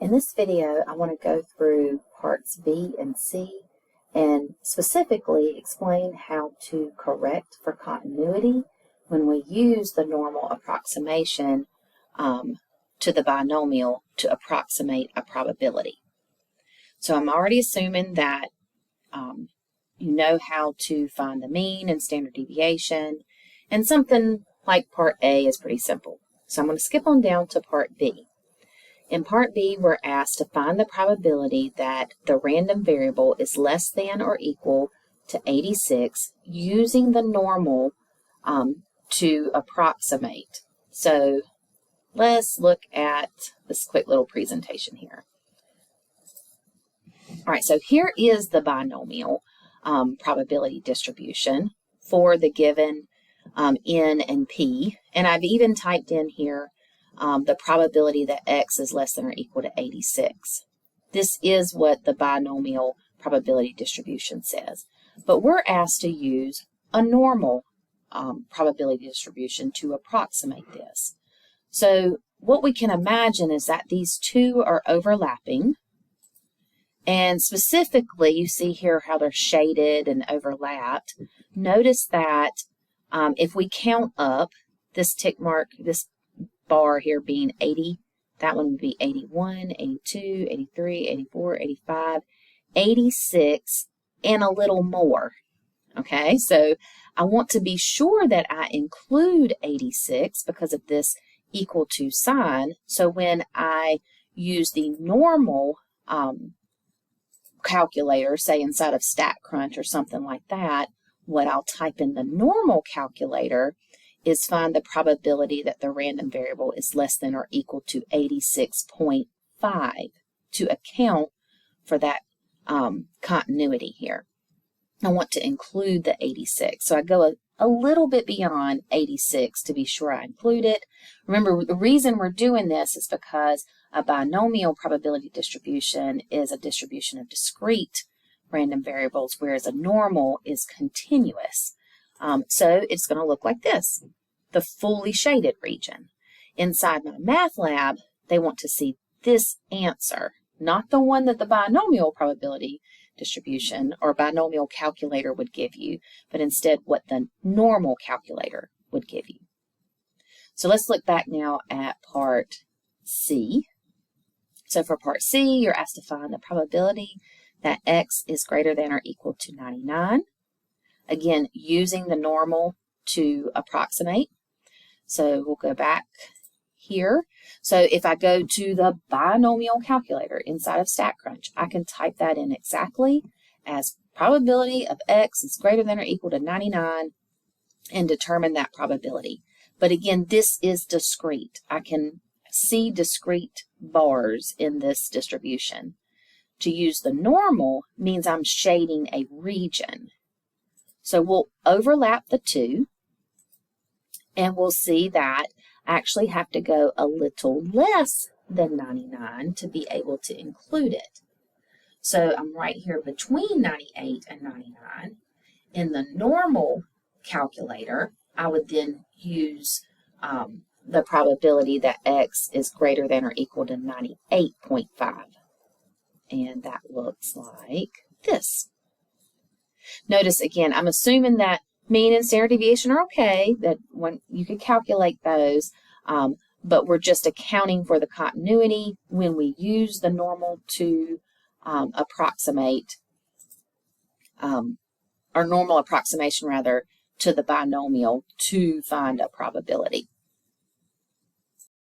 In this video, I want to go through parts B and C and specifically explain how to correct for continuity when we use the normal approximation to the binomial to approximate a probability. So I'm already assuming that you know how to find the mean and standard deviation, and something like part A is pretty simple. So I'm going to skip on down to part B. In part B, we're asked to find the probability that the random variable is less than or equal to 86 using the normal to approximate. So let's look at this quick little presentation here. All right, so here is the binomial probability distribution for the given n and p, and I've even typed in here the probability that x is less than or equal to 86. This is what the binomial probability distribution says. But we're asked to use a normal probability distribution to approximate this. So what we can imagine is that these two are overlapping. And specifically, you see here how they're shaded and overlapped. Notice that if we count up this tick mark, this bar here being 80, that one would be 81, 82, 83, 84, 85, 86, and a little more. Okay, so I want to be sure that I include 86 because of this equal to sign. So when I use the normal calculator, say inside of StatCrunch or something like that, what I'll type in the normal calculator is find the probability that the random variable is less than or equal to 86.5 to account for that continuity here. I want to include the 86. So I go a little bit beyond 86 to be sure I include it. Remember, the reason we're doing this is because a binomial probability distribution is a distribution of discrete random variables, whereas a normal is continuous. So it's going to look like this, the fully shaded region. Inside my math lab, they want to see this answer, not the one that the binomial probability distribution or binomial calculator would give you, but instead what the normal calculator would give you. So let's look back now at part C. So for part C, you're asked to find the probability that x is greater than or equal to 99. Again, using the normal to approximate. So we'll go back here. So if I go to the binomial calculator inside of StatCrunch, I can type that in exactly as probability of x is greater than or equal to 99 and determine that probability. But again, this is discrete. I can see discrete bars in this distribution. To use the normal means I'm shading a region. So we'll overlap the two, and we'll see that I actually have to go a little less than 99 to be able to include it. So I'm right here between 98 and 99. In the normal calculator, I would then use the probability that x is greater than or equal to 98.5. And that looks like this. Notice again, I'm assuming that mean and standard deviation are okay, that when you could calculate those, but we're just accounting for the continuity when we use the normal to approximate, or normal approximation rather, to the binomial to find a probability.